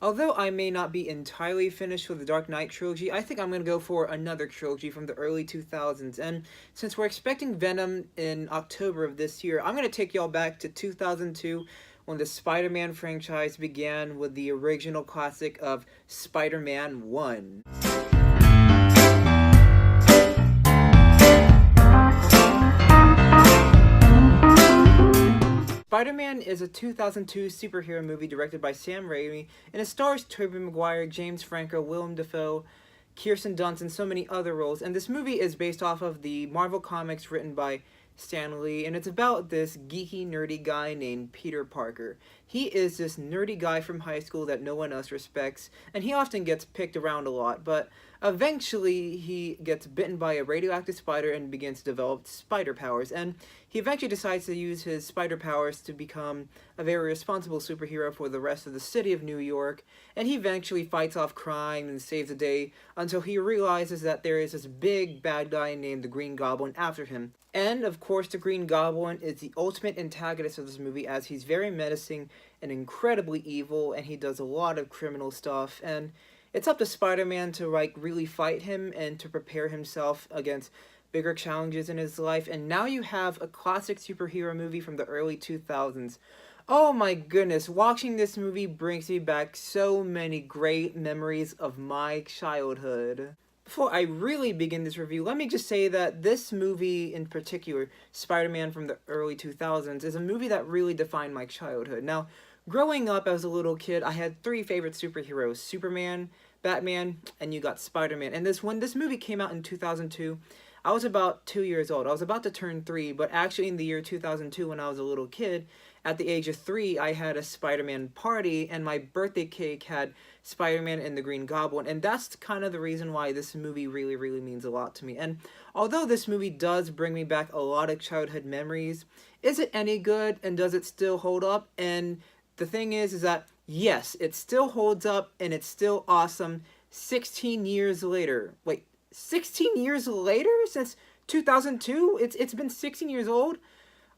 Although I may not be entirely finished with the Dark Knight trilogy, I think I'm going to go for another trilogy from the early 2000s. And since we're expecting Venom in October of this year, I'm going to take y'all back to 2002 when the Spider-Man franchise began with the original classic of Spider-Man 1. Spider-Man is a 2002 superhero movie directed by Sam Raimi, and it stars Tobey Maguire, James Franco, Wilem Dafoe, Kiersten Dunst, and so many other roles. And this movie is based off of the Marvel comics written by Stan Lee, and it's about this geeky, nerdy guy named Peter Parker. He is this nerdy guy from high school that no one else respects, and he often gets picked around a lot, but eventually he gets bitten by a radioactive spider and begins to develop spider powers, and he eventually decides to use his spider powers to become a very responsible superhero for the rest of the city of New York, and he eventually fights off crime and saves the day until he realizes that there is this big bad guy named the Green Goblin after him. And, of course, the Green Goblin is the ultimate antagonist of this movie, as he's very menacing and incredibly evil, and he does a lot of criminal stuff, and it's up to Spider-Man to, really fight him and to prepare himself against bigger challenges in his life. And now you have a classic superhero movie from the early 2000s. Oh my goodness, watching this movie brings me back so many great memories of my childhood. Before I really begin this review, let me just say that this movie in particular, Spider-Man from the early 2000s, is a movie that really defined my childhood. Now, growing up as a little kid, I had three favorite superheroes: Superman, Batman, and you got Spider-Man. And when this movie came out in 2002, I was about 2 years old. I was about to turn 3, but actually in the year 2002, when I was a little kid, at the age of 3, I had a Spider-Man party, and my birthday cake had Spider-Man and the Green Goblin, and that's kind of the reason why this movie really, really means a lot to me. And although this movie does bring me back a lot of childhood memories, is it any good, and does it still hold up? And the thing is that, yes, it still holds up, and it's still awesome 16 years later. Wait, 16 years later? Since 2002? It's been 16 years old?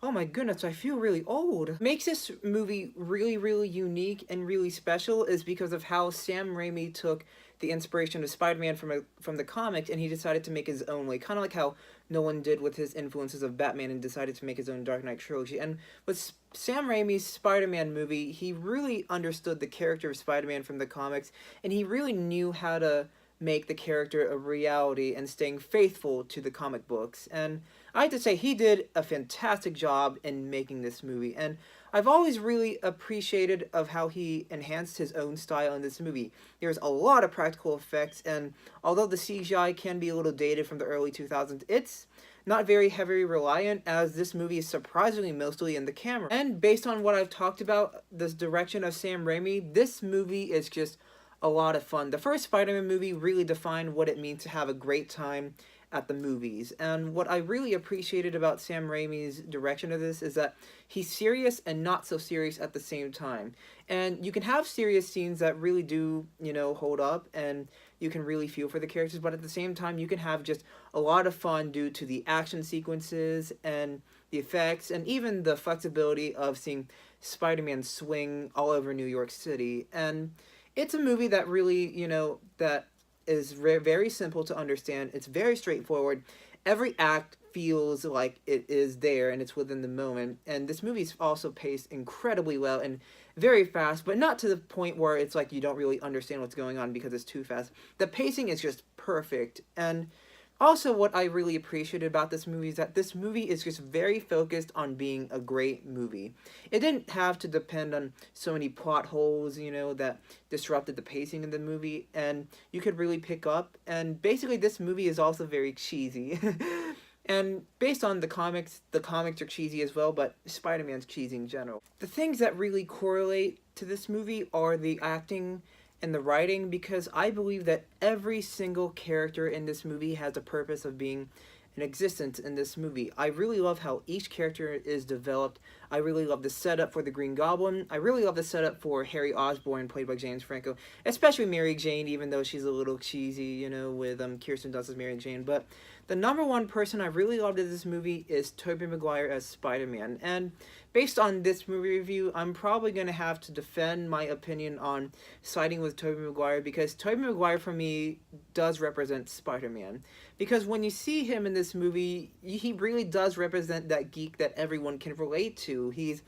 Oh my goodness, I feel really old. What makes this movie really, really unique and really special is because of how Sam Raimi took the inspiration of Spider-Man from the comics, and he decided to make his own way. Kind of like how Nolan did with his influences of Batman and decided to make his own Dark Knight trilogy. And with Sam Raimi's Spider-Man movie, he really understood the character of Spider-Man from the comics, and he really knew how to make the character a reality and staying faithful to the comic books. And I have to say, he did a fantastic job in making this movie, and I've always really appreciated of how he enhanced his own style in this movie. There's a lot of practical effects, and although the CGI can be a little dated from the early 2000s, it's not very heavily reliant, as this movie is surprisingly mostly in the camera. And based on what I've talked about, this direction of Sam Raimi, this movie is just a lot of fun. The first Spider-Man movie really defined what it means to have a great time at the movies. And what I really appreciated about Sam Raimi's direction of this is that he's serious and not so serious at the same time. And you can have serious scenes that really do, hold up, and you can really feel for the characters, but at the same time, you can have just a lot of fun due to the action sequences and the effects, and even the flexibility of seeing Spider-Man swing all over New York City. And it's a movie that really, that is very simple to understand. It's very straightforward. Every act feels like it is there and it's within the moment. And this movie is also paced incredibly well and very fast, but not to the point where it's like you don't really understand what's going on because it's too fast. The pacing is just perfect. And also, what I really appreciated about this movie is that this movie is just very focused on being a great movie. It didn't have to depend on so many plot holes, that disrupted the pacing of the movie, and you could really pick up. And basically, this movie is also very cheesy. And based on the comics are cheesy as well, but Spider-Man's cheesy in general. The things that really correlate to this movie are the acting and the writing, because I believe that every single character in this movie has a purpose of being in existence in this movie. I really love how each character is developed. I really love the setup for the Green Goblin. I really love the setup for Harry Osborn, played by James Franco, especially Mary Jane, even though she's a little cheesy, with Kiersten Dunst as Mary Jane. But the number one person I really loved in this movie is Tobey Maguire as Spider-Man. And based on this movie review, I'm probably going to have to defend my opinion on siding with Tobey Maguire, because Tobey Maguire for me does represent Spider-Man. Because when you see him in this movie, he really does represent that geek that everyone can relate to. He's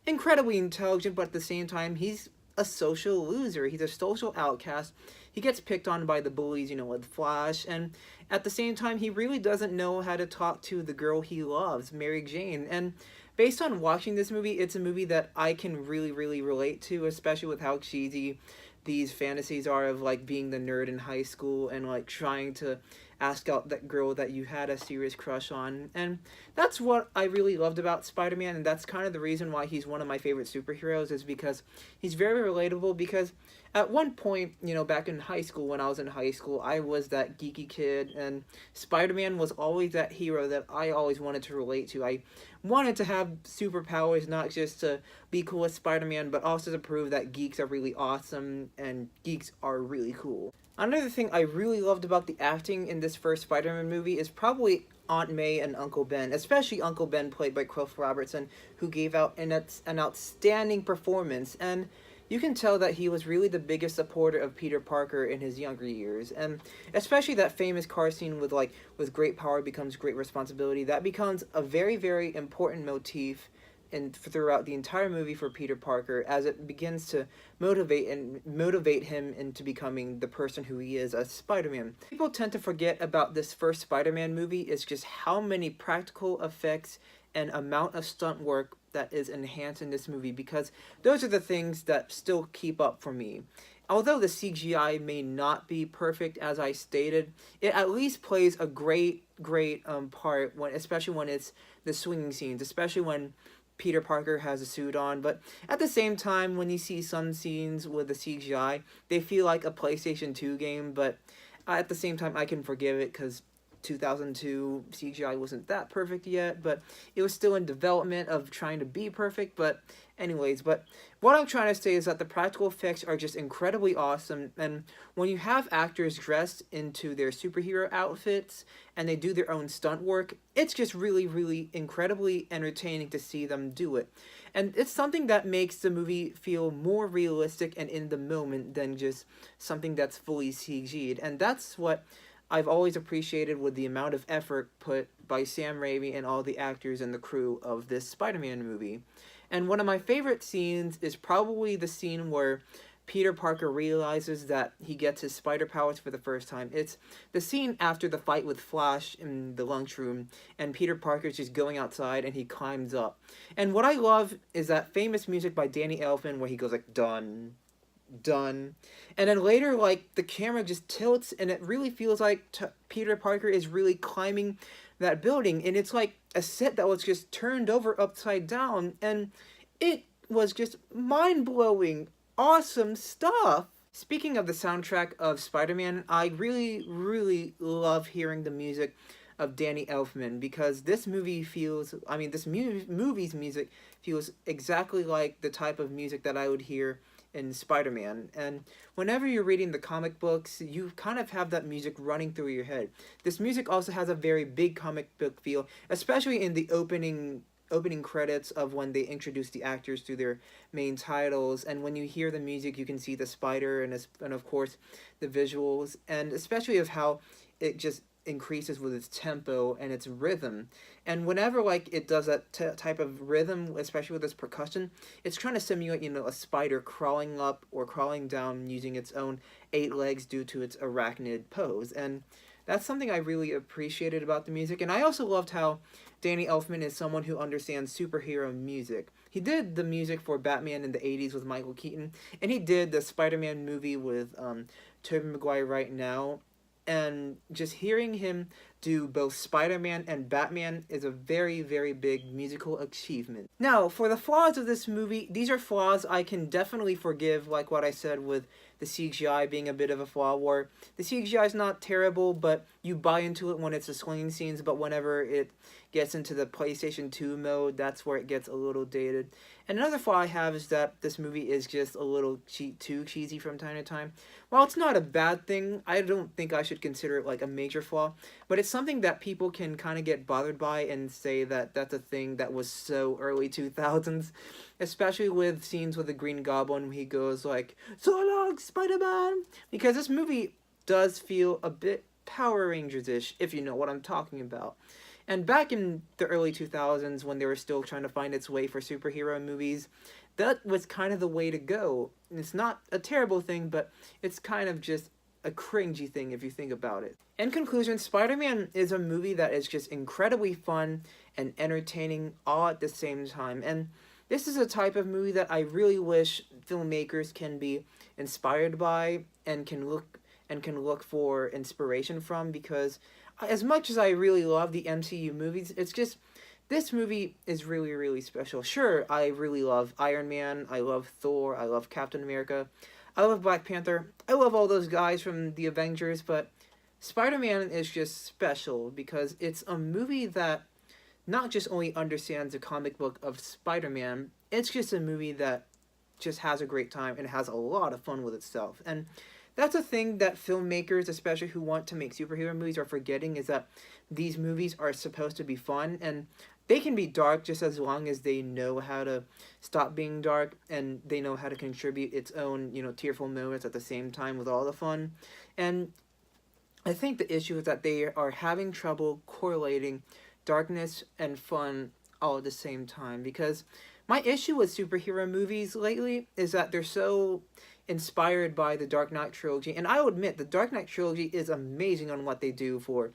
incredibly intelligent, but at the same time, he's a social loser. He's a social outcast. He gets picked on by the bullies, with Flash, and at the same time, he really doesn't know how to talk to the girl he loves, Mary Jane. And based on watching this movie, it's a movie that I can really, really relate to, especially with how cheesy these fantasies are of, like, being the nerd in high school and, like, trying to ask out that girl that you had a serious crush on. And that's what I really loved about Spider-Man, and that's kind of the reason why he's one of my favorite superheroes, is because he's very relatable. Because at one point, back in high school, when I was in high school, I was that geeky kid, and Spider-Man was always that hero that I always wanted to relate to. I wanted to have superpowers, not just to be cool as Spider-Man, but also to prove that geeks are really awesome and geeks are really cool. Another thing I really loved about the acting in this first Spider-Man movie is probably Aunt May and Uncle Ben, especially Uncle Ben, played by Cliff Robertson, who gave out an outstanding performance. And you can tell that he was really the biggest supporter of Peter Parker in his younger years. And especially that famous car scene with great power becomes great responsibility. That becomes a very, very important motif throughout the entire movie for Peter Parker, as it begins to motivate him into becoming the person who he is as Spider-Man. People tend to forget about this first Spider-Man movie is just how many practical effects and amount of stunt work that is enhanced in this movie, because those are the things that still keep up for me. Although the CGI may not be perfect, as I stated, it at least plays a great part, especially when it's the swinging scenes, especially when Peter Parker has a suit on. But at the same time, when you see some scenes with the CGI, they feel like a PlayStation 2 game, but at the same time, I can forgive it, because 2002 CGI wasn't that perfect yet, but it was still in development of trying to be perfect. But anyways, but what I'm trying to say is that the practical effects are just incredibly awesome, and when you have actors dressed into their superhero outfits and they do their own stunt work, it's just really, really incredibly entertaining to see them do it. And it's something that makes the movie feel more realistic and in the moment than just something that's fully CG'd. And that's what I've always appreciated with the amount of effort put by Sam Raimi and all the actors and the crew of this Spider-Man movie. And one of my favorite scenes is probably the scene where Peter Parker realizes that he gets his spider powers for the first time. It's the scene after the fight with Flash in the lunchroom, and Peter Parker's just going outside and he climbs up. And what I love is that famous music by Danny Elfman where he goes like, done, done. And then later, the camera just tilts and it really feels like Peter Parker is really climbing that building. And it's like a set that was just turned over upside down. And it was just mind-blowing, awesome stuff. Speaking of the soundtrack of Spider-Man, I really, really love hearing the music of Danny Elfman, because this movie movie's music feels exactly like the type of music that I would hear in Spider-Man. And whenever you're reading the comic books, you kind of have that music running through your head. This music also has a very big comic book feel, especially in the opening credits of when they introduce the actors through their main titles. And when you hear the music, you can see the spider and of course the visuals, and especially of how it just increases with its tempo and its rhythm. And whenever it does that type of rhythm, especially with its percussion, it's trying to simulate a spider crawling up or crawling down using its own 8 legs due to its arachnid pose. And that's something I really appreciated about the music. And I also loved how Danny Elfman is someone who understands superhero music. He did the music for Batman in the 80s with Michael Keaton, and he did the Spider-Man movie with Tobey Maguire right now. And just hearing him do both Spider-Man and Batman is a very, very big musical achievement. Now, for the flaws of this movie, these are flaws I can definitely forgive, like what I said with the CGI being a bit of a flaw, where the CGI is not terrible, but you buy into it when it's the swinging scenes, but whenever it gets into the PlayStation 2 mode, that's where it gets a little dated. And another flaw I have is that this movie is just a little too cheesy from time to time. While it's not a bad thing, I don't think I should consider it like a major flaw, but it's something that people can kind of get bothered by and say that that's a thing that was so early 2000s, especially with scenes with the Green Goblin when he goes like, "So long, Spider-Man!" Because this movie does feel a bit Power Rangers-ish, if you know what I'm talking about. And back in the early 2000s, when they were still trying to find its way for superhero movies, that was kind of the way to go. And it's not a terrible thing, but it's kind of just a cringy thing if you think about it. In conclusion, Spider-Man is a movie that is just incredibly fun and entertaining all at the same time. And this is a type of movie that I really wish filmmakers can be inspired by and can look for inspiration from, because as much as I really love the MCU movies, it's just, this movie is really, really special. Sure, I really love Iron Man, I love Thor, I love Captain America, I love Black Panther, I love all those guys from the Avengers, but Spider-Man is just special because it's a movie that not just only understands the comic book of Spider-Man, it's just a movie that just has a great time and has a lot of fun with itself. And that's a thing that filmmakers, especially who want to make superhero movies, are forgetting, is that these movies are supposed to be fun, and they can be dark just as long as they know how to stop being dark, and they know how to contribute its own, tearful moments at the same time with all the fun. And I think the issue is that they are having trouble correlating darkness and fun all at the same time, because my issue with superhero movies lately is that they're so inspired by the Dark Knight trilogy, and I'll admit the Dark Knight trilogy is amazing on what they do for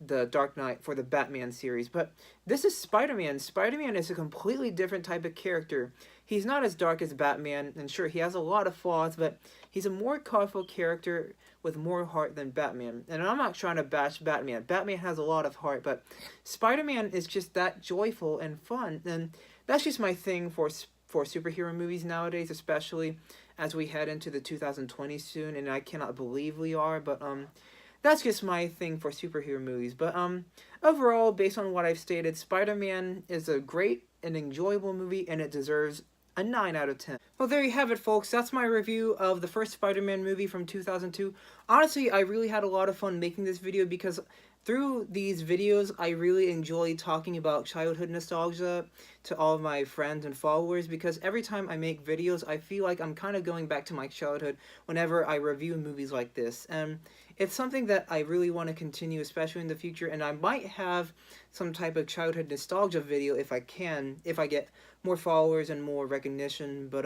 the Dark Knight, for the Batman series, but this is Spider-Man. Spider-Man is a completely different type of character. He's not as dark as Batman, and sure, he has a lot of flaws, but he's a more colorful character with more heart than Batman. And I'm not trying to bash Batman. Batman has a lot of heart, but Spider-Man is just that joyful and fun, and that's just my thing for superhero movies nowadays, especially as we head into the 2020s soon, and I cannot believe we are, but that's just my thing for superhero movies. But overall, based on what I've stated, Spider-Man is a great and enjoyable movie, and it deserves a 9 out of 10. Well, there you have it, folks. That's my review of the first Spider-Man movie from 2002. Honestly, I really had a lot of fun making this video because through these videos, I really enjoy talking about childhood nostalgia to all of my friends and followers, because every time I make videos, I feel like I'm kind of going back to my childhood whenever I review movies like this. And it's something that I really want to continue, especially in the future, and I might have some type of childhood nostalgia video if I can, if I get more followers and more recognition. But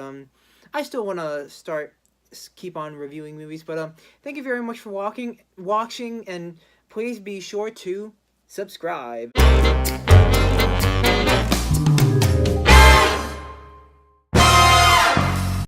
I still want to keep on reviewing movies. But thank you very much for watching, and please be sure to subscribe.